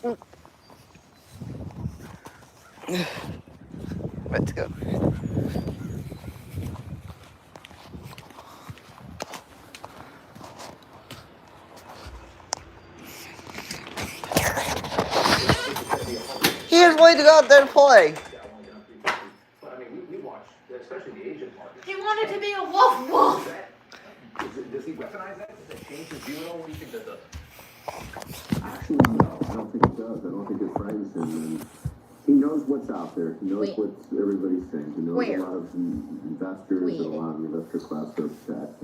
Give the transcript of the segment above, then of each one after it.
Let's go. He has way to go out there to play. He wanted to be a wolf. Does he weaponize that? Does that change his view at all? What do you think that does? Actually, no. I don't think it does. I don't think it frightens him. And he knows what's out there. He knows what everybody's saying. He knows a lot of investors and a lot of the investor class are upset.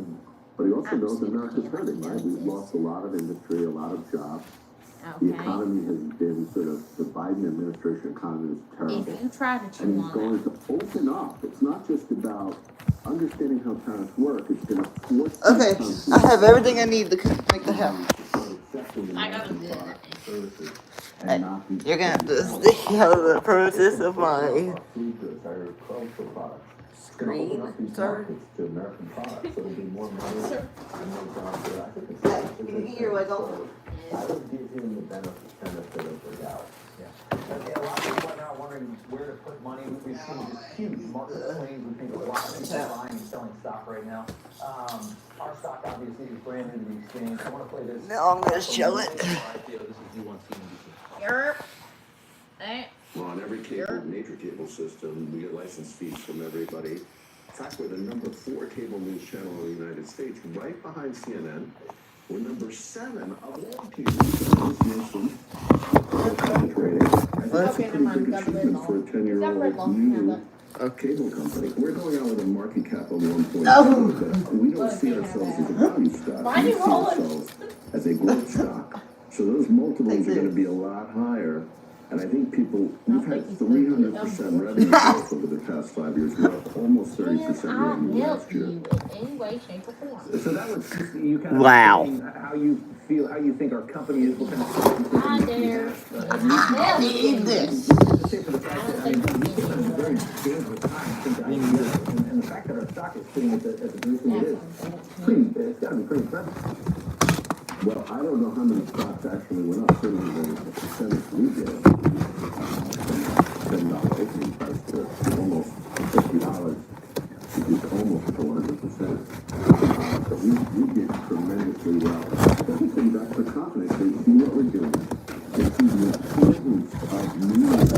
But he also knows America's hurting, right? We've lost a lot of industry, a lot of jobs. The economy has been sort of, the Biden administration economy is terrible. If you try to chew And he's on going to open up. It's not just about understanding how tariffs work. It's going to force. Okay, I have everything I need to make the house. I gotta do that. You're gonna have to see how the process of my screen, sir. You're like, oh. I would give him the benefit of the doubt. Okay, a lot of people are now wondering where to put money. We've seen this huge market swings. We think a lot of people are buying and selling stock right now. Our stock obviously is brand new to the exchange. I want to play this. Now I'm gonna show it. This is D1 CNBC. Hey. Well, on every cable, major cable system, we get license fees from everybody. In fact, we're the number 4 cable news channel in the United States, right behind CNN. We're number 7 of all cable channels nation. That's a pretty big achievement for a 10-year-old new cable company. We're going out with a market cap of 1.2. We don't see ourselves as a value stock. We see ourselves as a growth stock. So those multiples are going to be a lot higher. And I think people, we've had 300% revenue growth over the past 5 years. We're up almost 30% revenue last year. In any way, shape, or form. So that was you kind of how you feel, how you think our company is. What kind of I dare. I need this. very dangerous time since and the fact that our stock is sitting at the position it is, it's got to be pretty impressive. Well, I don't know how many stocks actually went up. Certainly the percentage we did, $10 opening price to almost $50, which is almost 400%. So we did tremendously well. That's the investor confidence. They see what we're doing. They see the importance of news.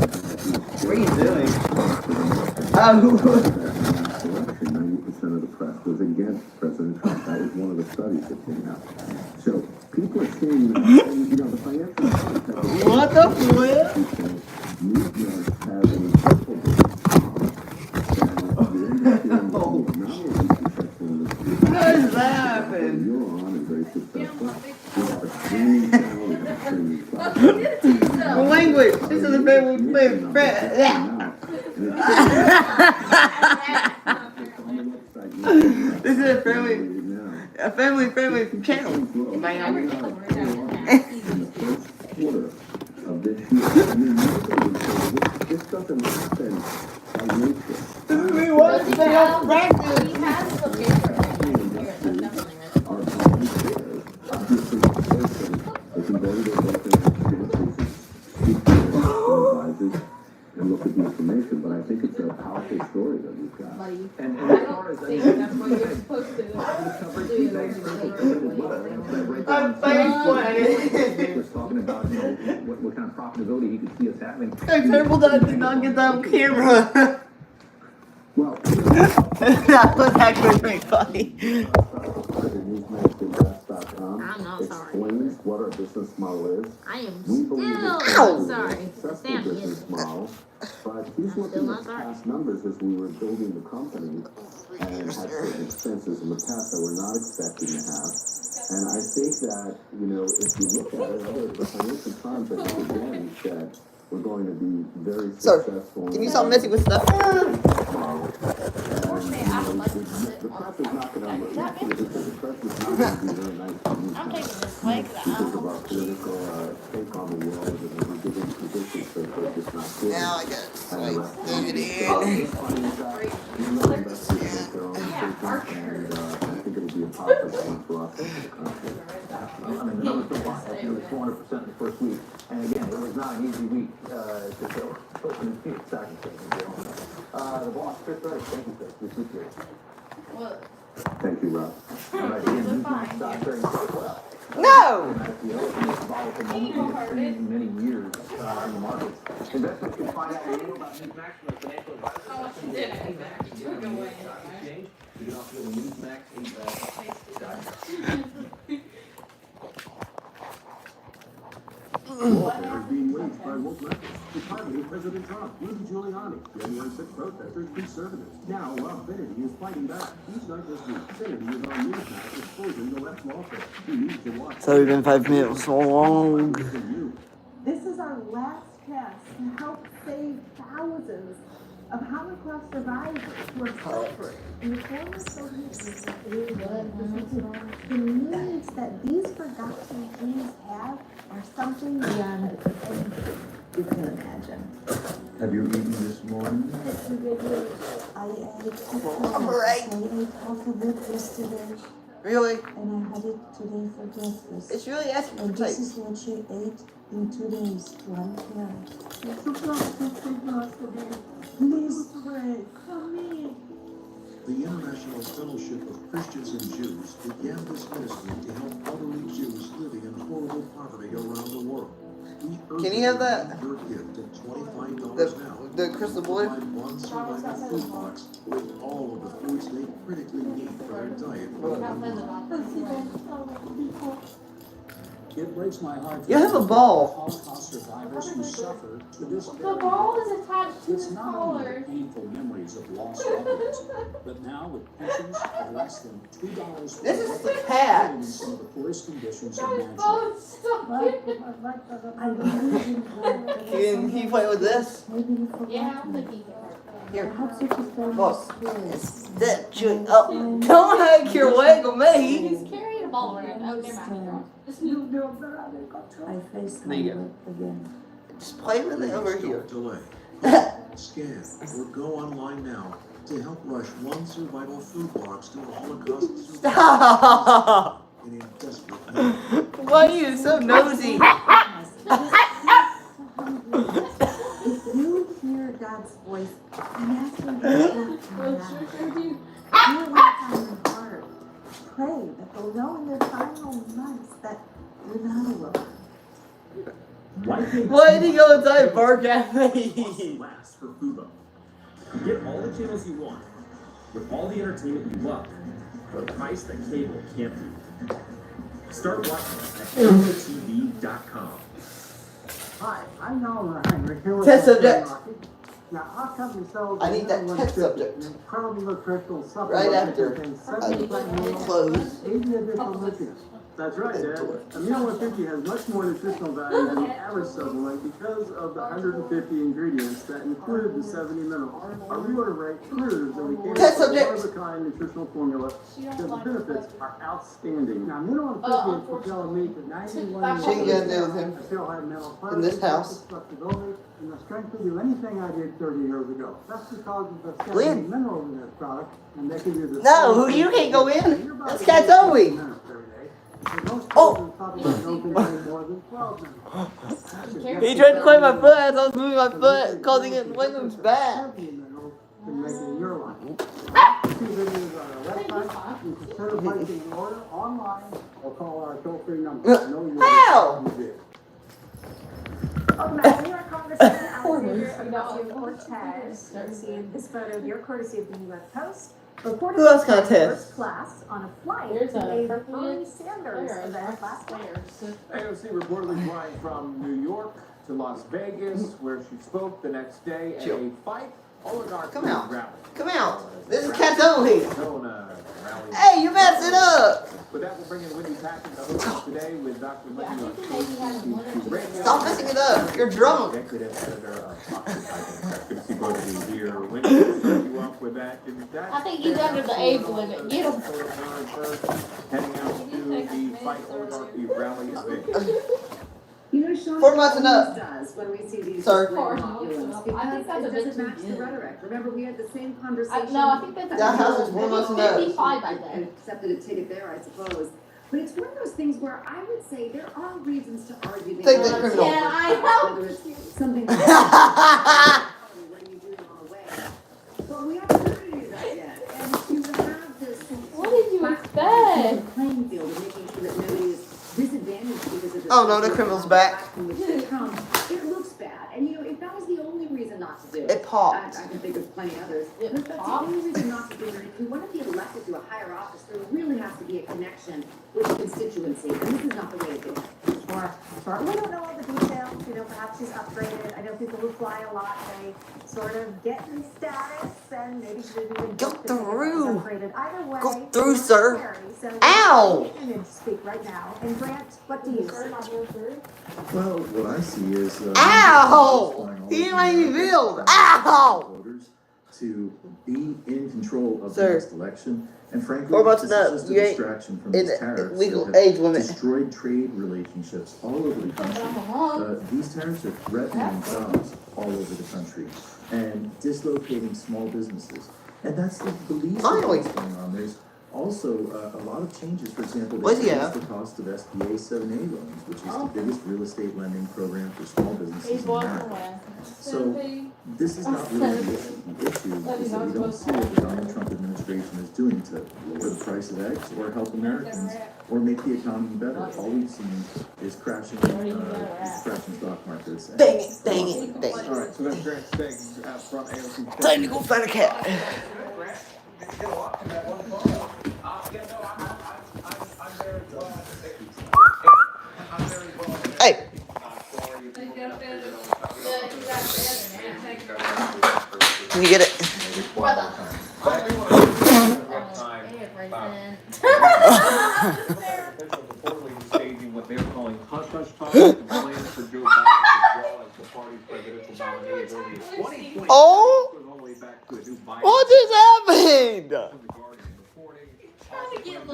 What are you doing? Election, 90% of the press was against President Trump. That was one of the studies that came out. So people are seeing, you know, the financial markets. What the flip? News have an incredible How does that happen? You're on and very successful. We have a streaming channel, we have a streaming platform. Language. This is a very This is a family-friendly channel. In the first quarter of this year, I mean, this doesn't happen by nature. This is me watching the health practice. He has the paper. Our company shares, obviously, they can go to their local exchanges, speak to their advisors, and look at the information. But I think it's a powerful story that we've got. And as far as That's what you're supposed to do. I'm face was talking about, you know, what kind of profitability he could see us having. I'm terrible that I did not get that on camera. Well, That was actually pretty funny. I'm not sorry. Explains what our business model is. I am We believe still it's not a sorry. successful Sam business is. model, but he's looking not at sorry. past numbers as we were building the company and had certain expenses in the past that we're not expecting to have. And I think that, you know, if you look at it, the Financial Times, I think again, said we're going to be very Sir, successful. can you stop messing with stuff? The press is not going to, the press is not going to be very nice to me. I'm taking this way because Because of our political take on the world and we're giving positions that they're just not good. Now I got it. Like, dig it in. And I think it'll be a positive thing for us as a country. it was 400% in the first week. And again, it was not an easy week to fill. The boss, Chris Reddick, thank you, Chris. We appreciate it. What? Thank you, Rob. All right, again, Newsmax stock trading quite well. No! The most volatile moment we have seen in many years in the markets. Investors can find out more about Newsmax from their financial advisors. How much you did it? You took away. Exchange. You can also go to Newsmax. Warfare is being waged by woke leftists. The party of President Trump, Rudy Giuliani, January 6 protesters, conservatives. Now, Finity is fighting back. Each night this week, Finity is on Newsmax exposing the left's lawfare. You need to watch. So we've been 5 minutes so long. This is our last chance to help save thousands of Holocaust survivors who are suffering in the former Soviet Union. The needs that these forgotten Jews have are something beyond anything you can imagine. Have you eaten this morning? I ate Alright. yesterday, Really? and I had it today for breakfast. It's really asking for And this tape. is what she ate in 2 days, one carrot. Please pray for me. The International Fellowship of Christians and Jews began this ministry to help elderly Jews living in horrible poverty around the world. Can you have that? Your gift of $25 now. The crystal boy? Provide one survivor food box with all of the foods they critically need for their diet. It breaks my heart to You have a ball. Holocaust survivors who suffer to this The very ball is attached to It's his not only collar. the painful memories of lost loved ones, but now with pensions of less than $2 per This is day, the cat. living in some of the poorest conditions That imaginable. ball is so cute. I believe in God. Can he play with this? Maybe you forgot Yeah, I'm me. looking. Here. Perhaps you just don't Look. understand. It's that Julie. Oh, don't hug your leg on me. He's carrying a ball around. Oh, never mind. I face There my you go. work again. Just play with it over Please here. don't delay. Scan or go online now to help rush one survival food box to a Holocaust survivor Stop! in desperate need. Why are you so nosy? If you hear God's voice, and ask him to work on that. Do it on your heart. Pray that they'll know in their final months that you're not alone. Why did he go inside and bark at me? Last for Fubo. Get all the channels you want with all the entertainment you love for a price that cable can't beat. Start watching at FuboTV.com. Hi, I'm Nolan Heinrich here with Test subject. Now, our company sells I need that test subject. an incredibly nutritional Right supplement after that contains I 70% minerals, close. 80 additional nutrients. That's right, Dad. Amino 150 has much more nutritional value than the average supplement because of the 150 ingredients that include the 70 minerals. Our reorder rate proves that we came Test up with a subject. one-of-a-kind nutritional formula She because don't the like benefits it. are outstanding. Now, Amino 150 is telling me that 91 She ain't gonna deal with him I still have mental in this clarity, house. flexibility, and the strength to do anything I did 30 years ago. That's because of the Lynn. 70 minerals in this product, and they can do the No, you can't go in. That's Katzoe. Oh. He tried to climb my foot as I was moving my foot, causing it William's back. Consider placing an order online or call our toll-free number. How? Welcome New York Congressman Alexander Ocasio-Cortez. Received this photo of your courtesy of the New York Post. Who else got a test? First class on a flight There's to a a purple Bernie Sanders There, event last night. upstairs. AOC reportedly flying from New York to Las Vegas, where she spoke the next day at Chill. a fight oligarchy Come out. rally. Come out. This is Katzoe. Known, rally. Hey, you messed it up. But that will bring in Wendy Patton to host today with Dr. Yeah, I Linda think maybe he had one or two. Stop messing it up. You're drunk. Executive editor of Fox Intelligence. Good to see both of you here. Wendy, we'll start you off with that. I think he's under the age limit. Get him. Heading out to the fight oligarchy rally in Vegas. You know, Sean, 4 months and up. does when we see these Sir. display 4 opulence months and up. I because think that's a it bit doesn't too match the young. rhetoric. Remember, we had the same conversation. No, I think that's That house is 4 months and up. 55 by then. And accepted a ticket there, I suppose. But it's one of those things where I would say there are reasons to argue that Take that criminal. Yeah, I know. whether it's something like when you do it on the way. But we haven't heard any of that yet. And to have this What did you expect? playing field and making sure that nobody is disadvantaged because of this. Oh no, the criminal's back. From which they come, it looks bad. And you know, if that was the only reason not to do it, It popped. I can think of plenty others. It But if that's the popped? only reason not to do it. If you want to be elected to a higher office, there really has to be a connection with the constituency. And this is not the way to do it. Sure, sure. We don't know all the details, you know, perhaps she's upgraded. I know people who fly a lot, they sort of get in status and maybe she didn't even Go think that they through. were upgraded. Either way. Go through, it's sir. scary. So Ow! you can speak right now. And Grant, what do you see? Well, what I see is. Ow! He didn't make me feel. Ow! Voters to be in control of Sir. the next election. And frankly, 4 months this and up, is just a you ain't distraction from in these the tariffs legal that have age limit. destroyed trade relationships all over the country. These tariffs are threatening jobs all over the country and dislocating small businesses. And that's the least of Finally. what's going on. There's also a lot of changes. For example, they What's he raised have? the cost of SBA 7A loans, which is the biggest real estate lending program for small businesses in America. So this is not really the issue. The issue is that we don't see what the Donald Trump administration is doing to lower the price of eggs or help Americans or make the economy better. All we've seen is crashing stock markets. Dang it, dang it, dang it. Alright, so that's Grant Stiggs from AOC. Time to go find a cat. Hey! Can you get it? Reportedly staging what they're calling hush-hush talks and plans for Joe Biden as well as the party's presidential nominee as early as 2020. Oh! Goes all the way back to a new Biden. What just happened? The Guardian reporting. Trying to get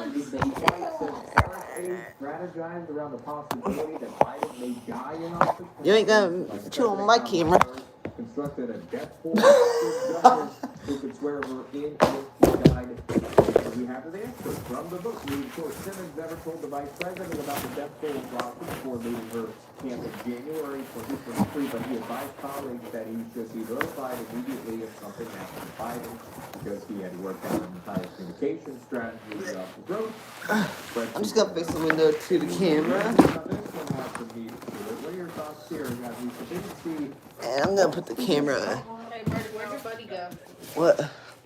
Strategized around the possibility that Biden may die in office. You ain't gonna chill on my camera. Constructed a death poll who could swear her in if he died. And we have the answer from the book. We quote Simmons never told the vice president about the death poll process before leaving her camp in January 2023, but he advised colleagues that he should be notified immediately if something happened to Biden because he had worked out an entire communication strategy off the road. I'm just gonna fix the window to the camera. What are your thoughts here? We didn't see. And I'm gonna put the camera. Hey, where'd your buddy go? What?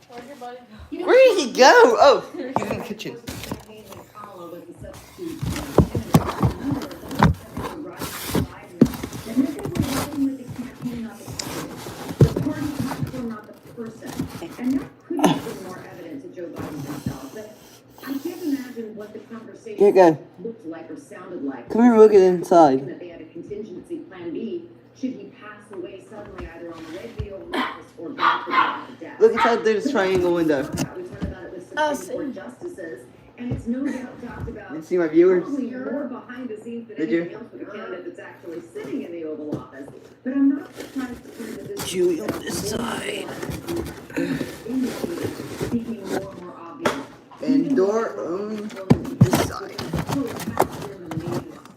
Where'd your buddy go? Where did he go? Oh, he's in the kitchen. And that could have been more evident to Joe Biden himself, but I can't imagine what the conversation Here you go. looked like or sounded like. Come here, look at inside. That they had a contingency plan B should he pass away suddenly either on the way to the Oval Office or God forbid death. Look inside through this triangle window. We learned about it with Supreme Court justices, and it's no doubt talked about. Did you see my viewers? Probably more behind the scenes than Did you? anything else with a candidate that's actually sitting in the Oval Office. But I'm not surprised to see that this. Chewy on this side. Becoming more and more obvious. And door on this side.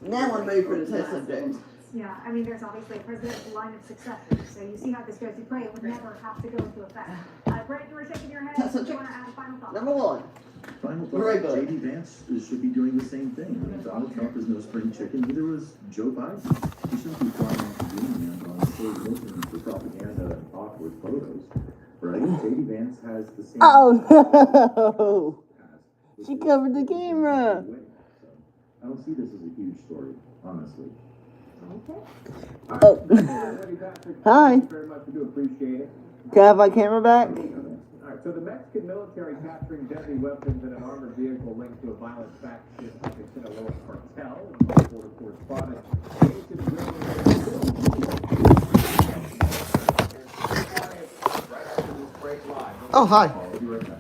Now I'm ready for the test subject. Yeah, I mean, there's obviously a presidential line of succession, so you see how this goes. You pray it would never have to go into effect. Brett, you were shaking your head. Test Do you subject. want to add a final thought? Number one. Final Right, thought, bud. J.D. Vance should be doing the same thing. I mean, Donald Trump is no spring chicken, neither was Joe Biden. He shouldn't be flying off the dealing end on stage looking for propaganda and awkward photos. Right? J.D. Vance has the same... Oh no! She covered the camera. I don't see this as a huge story, honestly. Oh. Hi. Thank you very much. We do appreciate it. Can I have my camera back? Alright, so the Mexican military capturing deadly weapons in an armored vehicle linked to a violent faction of the Sinaloa cartel. Border correspondent. Oh, hi. I'll be right back.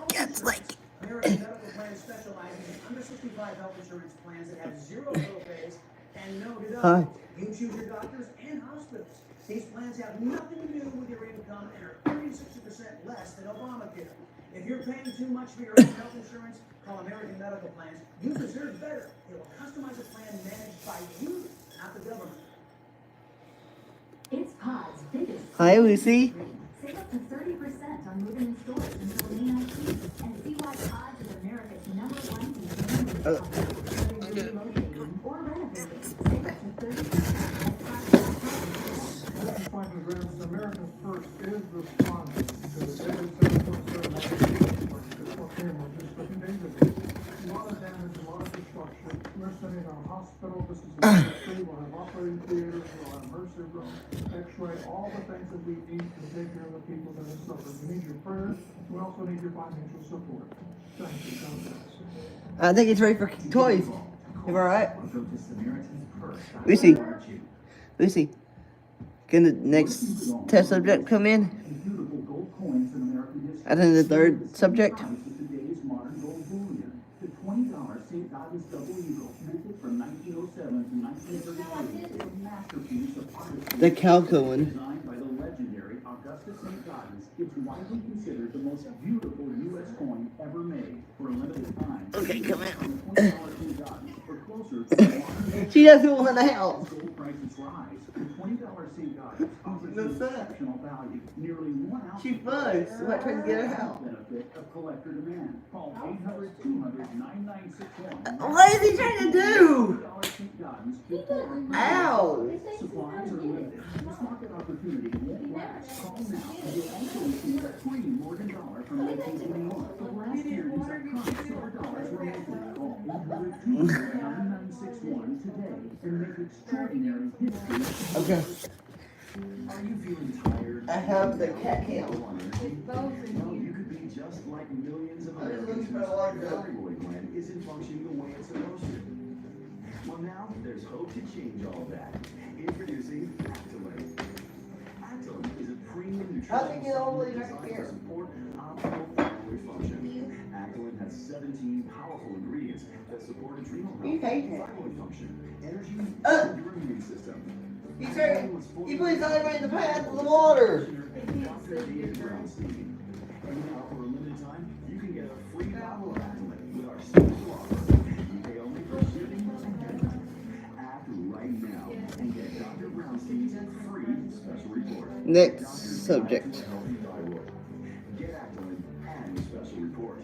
Cat's like. American Medical Plan specializes in under 65 health insurance plans that have zero copays and no deductibles. Hi. You choose your doctors and hospitals. These plans have nothing to do with your income and are 30-60% less than Obamacare. If you're paying too much for your own health insurance, call American Medical Plans. You deserve better. They will customize a plan managed by you, not the government. It's Pod's biggest. Hi, Lucy. Save up to 30% on moving in stores until May 19th. And see why Pod's is America's #1 convenience shop. Whether you're relocating or renovating, save up to 30% at Pods.com. America's first is responding to the deadly 7.7 camera just a few days ago. A lot of damage, a lot of destruction. We're sending our hospital. This is emergency. We'll have operating theaters. We'll have emergency room, X-ray, all the things that we need to take care of the people that are suffering. We need your prayers. We also need your financial support. Thank you. God bless. I think it's ready for toys. You alright? Lucy. Lucy. Can the next test subject come in? And then the third subject? The Calco one. Designed by the legendary Augusta St. Gaudens, it's widely considered the most beautiful U.S. coin ever made. For a limited time. Okay, come out. For closer to She doesn't want to help. gold prices rise. The $20 St. Gaudens offers exceptional value. Nearly 1 ounce. She buzzed. So I tried to get her out. Benefit of collector demand. Call 800-200-9961. What is he trying to do? $20 St. Gaudens before Ow. supplies are limited. This market opportunity won't last. Call now and you'll also receive a free Morgan dollar from 1921. The last year these iconic silver dollars were making. Call 800-200-9961 today and make extraordinary history. Okay. Are you feeling tired? I have the cat cam. Well, you could be just like millions of Americans whose thyroid gland isn't functioning the way it's supposed to. Well, now there's hope to change all that. Introducing Actilin. Actilin is a premium How do you get all the way nutrition back designed here? to support optimal thyroid function. Actilin has 17 powerful ingredients that support adrenal You health, take it. thyroid function, energy, and your immune system. He said he put his eye right in the path of the water. Dr. David Brownstein. And now, for a limited time, you can get a free bottle of Actilin with our special offer. You pay only for shipping and handling. Act right now and get Dr. Brownstein's free special report. Next subject. Get Actilin and the special report.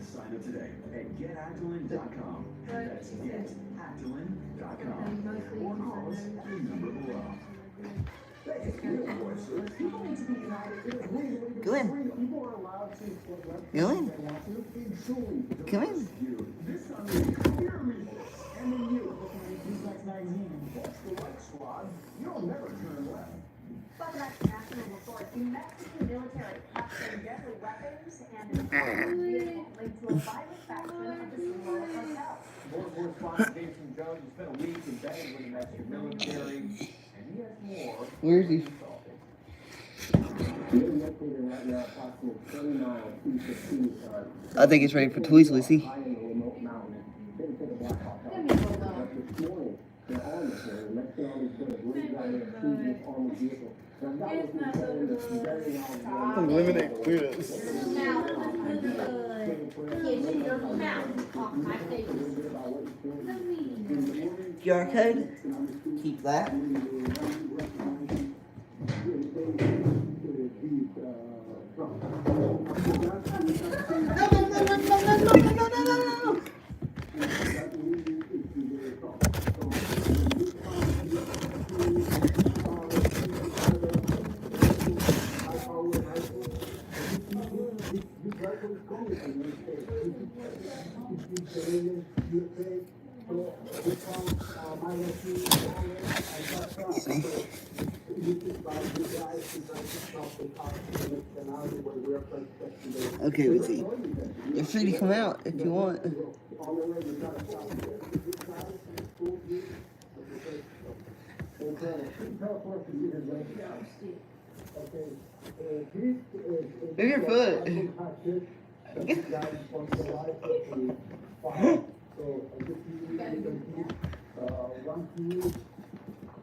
Sign up today at getactilin.com. That's getactilin.com. Or call us at the number below. Go in. Go in. Come in. Welcome back to National Report. The Mexican military captured deadly weapons and an armed vehicle linked to a violent faction of the Sinaloa cartel. Border correspondent Jason Jones has spent a week embedded with the Mexican military, and he has more. Where is he? I think it's ready for toys, Lucy. Eliminate clearance. QR code. Keep that. No. Okay, we see. You're free to come out if you want. Move your foot.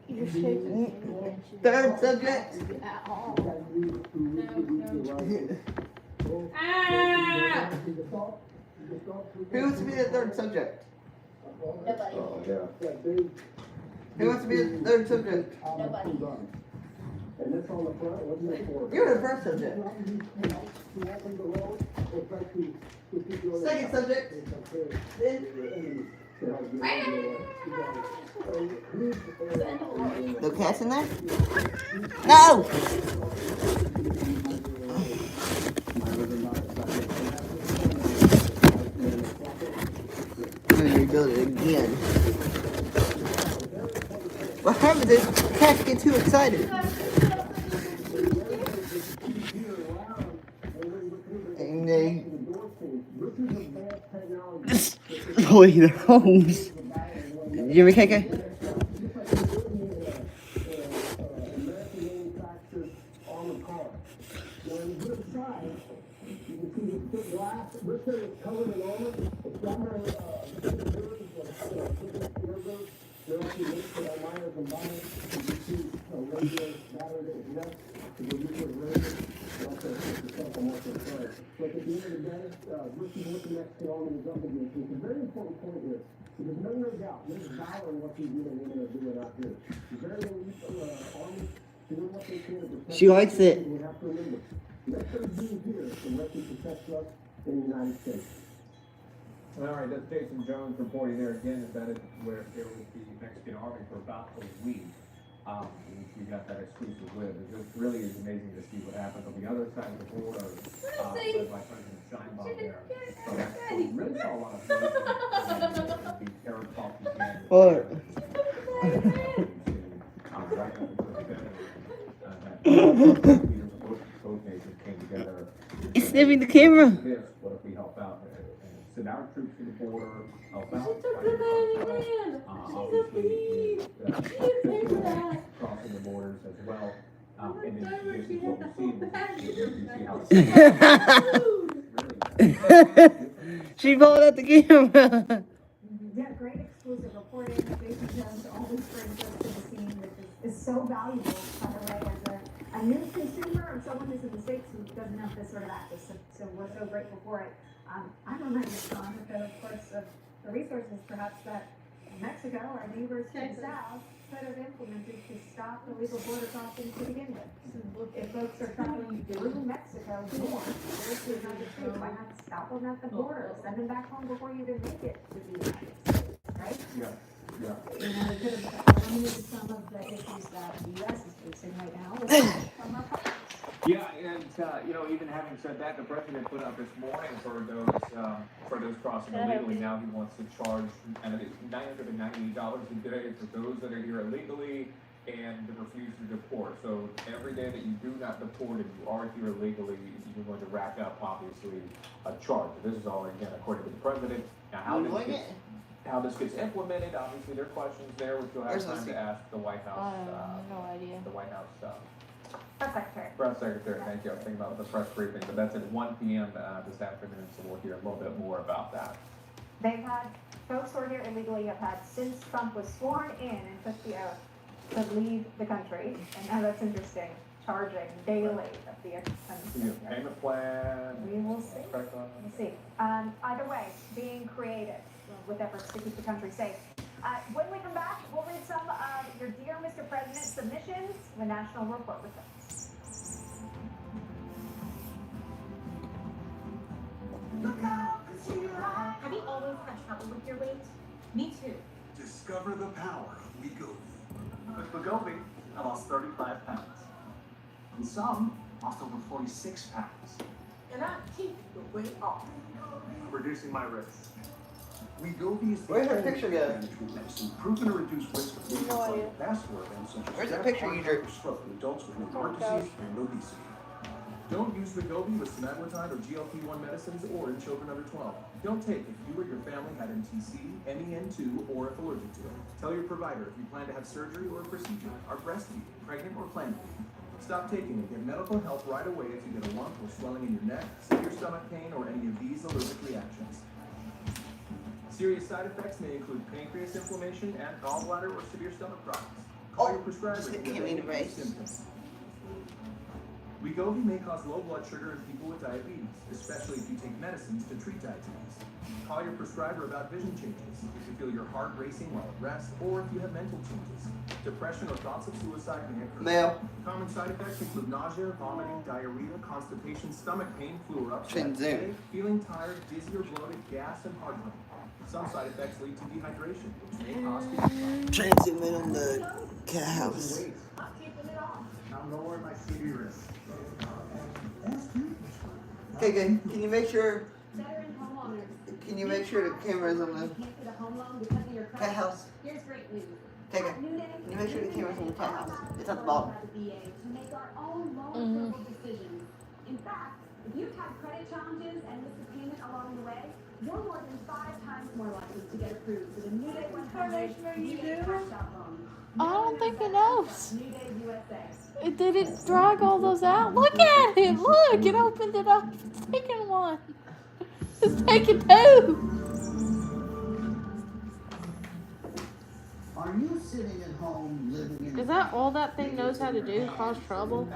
You're shaking. Third subject. At all. Ah! Who wants to be the third subject? Nobody. Oh, yeah. Who wants to be the third subject? Nobody. You're the first subject. Second subject. No cats in there? No! I'm gonna rebuild it again. What happens is cats get too excited. And they destroy their homes. You hear me, KK? She likes it. All right, that's Jason Jones reporting there again. That is where there was the Mexican army for about a week. We got that exclusive with. It just really is amazing to see what happens on the other side of the border, led by President Sheinbaum there. So we really saw a lot of the terror talk began. What? Both nations came together. It's sniffing the camera. What if we help out and send our troops to the border, help out? Crossing the borders as well. And then this is what we see. We see how She pulled out the camera. Yeah, great exclusive reporting. Jason Jones always brings us to the scene, which is so valuable, by the way, as a news consumer or someone who's in the States who doesn't have this sort of access. So we're so grateful for it. I'm reminded, John, of course, of the resources perhaps that Mexico, our neighbors to the south, could have implemented to stop illegal border crossings to begin with. If folks are traveling through Mexico north, to the United States, why not stop them at the border, send them back home before you even make it to the United States, right? Yeah. You know, we could have eliminated some of the issues that the U.S. is facing right now with from our partners. Yeah, and even having said that, the president put out this morning for those crossing illegally. Now he wants to charge $998 a day for those that are here illegally and refuse to deport. So every day that you do not deport and you are here illegally, you're going to rack up obviously a charge. This is all again according to the president. Now how this gets implemented, obviously there are questions there which you'll have time to ask the White House. No idea. The White House Press secretary. Press secretary, thank you. I was thinking about the press briefing, but that's at 1 p.m. This afternoon, so we'll hear a little bit more about that. They've had folks who are here illegally have had since Trump was sworn in and took the oath to leave the country. And now that's interesting, charging daily of the Payment plan. We will see. We'll see. Either way, being creative with efforts to keep the country safe. When we come back, we'll read some of your Dear Mr. President submissions, the National Report with them. Have you always had trouble with your weight? Me too. Discover the power of Wegovy. With Wegovy, I lost 35 pounds. And some lost over 46 pounds. And I keep the weight off. Reducing my risks. Wegovy is the Where's her picture go? management medicine proven to reduce risk of cardiovascular events such as Where's the death, picture heart you attack, drew? or stroke in adults with heart disease and obesity. Don't use Wegovy with semaglutide or GLP-1 medicines or in children under 12. Don't take if you or your family had NTC, MEN2, or if allergic to it. Tell your provider if you plan to have surgery or a procedure, are breastfeeding, pregnant, or planning. Stop taking it. Get medical help right away if you get a lump or swelling in your neck, severe stomach pain, or any of these allergic reactions. Serious side effects may include pancreas inflammation and gallbladder or severe stomach problems. Call your prescriber Just if you hit have me in any the face. symptoms. Wegovy may cause low blood sugar in people with diabetes, especially if you take medicines to treat diabetes. Call your prescriber about vision changes, if you feel your heart racing while at rest, or if you have mental changes. Depression or thoughts of suicide may occur. Male. Common side effects include nausea, vomiting, diarrhea, constipation, stomach pain, flu or upset, Shin Zoom. headache, feeling tired, dizzy or bloated, gas, and heartburn. Some side effects lead to dehydration, which may cause you Trying to zoom in on the cat house. I'm lowering my CD risk. Okay, good. Can you make sure? Can you make sure the camera's on the cat house? Here's great news. Okay, good. Can you make sure the camera's on the cat house? It's at the bottom. To make our own loan approval decisions. In fact, if you've had credit challenges and missed a payment along the way, you're more than 5 times more likely to get approved with a New Day 100 VA cash out loan. I don't think it knows. New Day USA. It didn't drag all those out. Look at it. Look, it opened it up. It's taking one. It's taking 2. Are you sitting at home living in... Is that all that thing knows how to do? Cause trouble?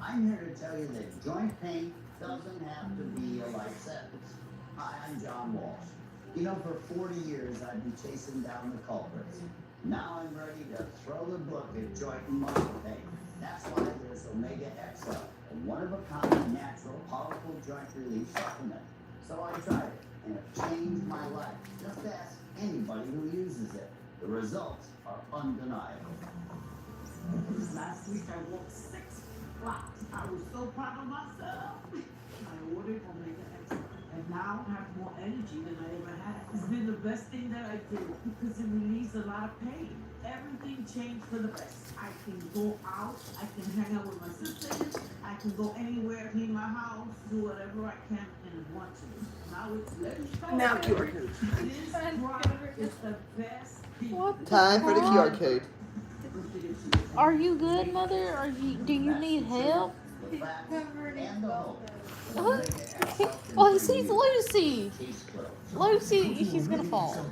I'm here to tell you that joint pain doesn't have to be a life sentence. Hi, I'm John Walsh. You know, for 40 years I've been chasing down the culprits. Now I'm ready to throw the book at joint and muscle pain. That's why there's Omega XL, a one-of-a-kind, natural, powerful joint relief supplement. So I tried it, and it changed my life. Just ask anybody who uses it. The results are undeniable. Last week I walked 6 blocks. I was so proud of myself. I ordered Omega XL, and now I have more energy than I ever had. It's been the best thing that I did because it relieves a lot of pain. Everything changed for the best. I can go out, I can hang out with my sisters, I can go anywhere in my house, do whatever I can and want to. Now it's let's Now QR code. This product is the best thing. What? Time for the QR code. Are you good, Mother? Do you need help? The facts and the hope. Oh, he sees Lucy. Lucy, she's gonna fall. Call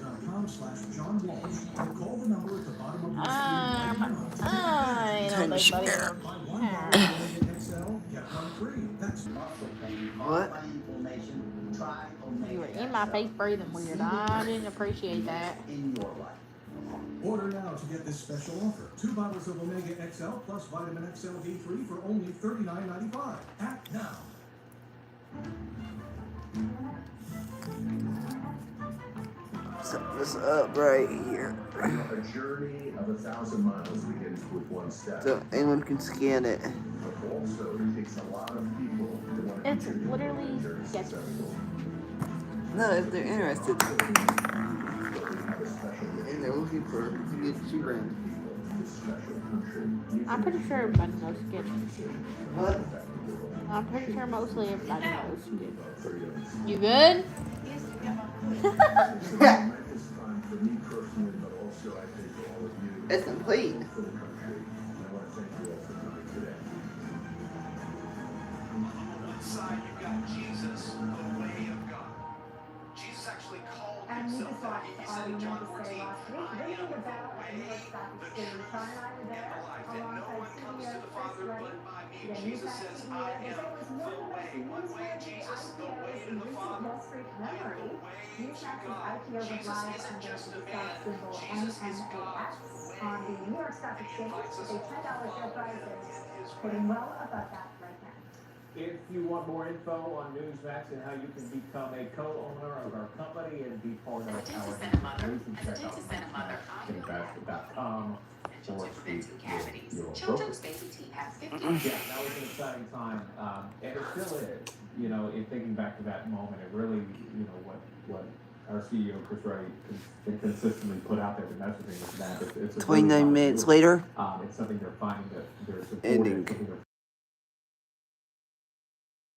the number at the bottom of your I don't think buddy. What? You were in my face breathing weird. I didn't appreciate that. In your life. Order now to get this special offer. 2 bottles of Omega XL plus Vitamin XL D3 for only $39.95. Act now. Set this up right here. A journey of 1,000 miles begins with one step. So anyone can scan it. But also, it takes a lot of people to want to It's literally yes. No, if they're interested. And they're looking for a good shoe brand. I'm pretty sure everybody knows Skip. What? I'm pretty sure mostly everybody knows Skip. You good? Yeah. It's complete. Inside you've got Jesus, the way of God. Jesus actually called himself that. He said in John 14, I am the way, the truth, and the life, that no one comes to the Father but by me. Jesus says, I am the way. One way, Jesus, the way to the Father. I am the way to God. Jesus isn't just a man. Jesus is God. On the New York Stock Exchange, with a $10 share price is trading well above that right now. If you want more info on Newsmax and how you can become a co-owner of our company and be part of our news, you can check out Newsmax.com. Children's Baby Tea has 50. Yeah, that was an exciting time, and it still is. You know, in thinking back to that moment, it really, you know, what our CEO Chris Wright can consistently put out there, the messaging is that it's a 29 minutes later. It's something they're finding that they're supporting. Ending. Something they're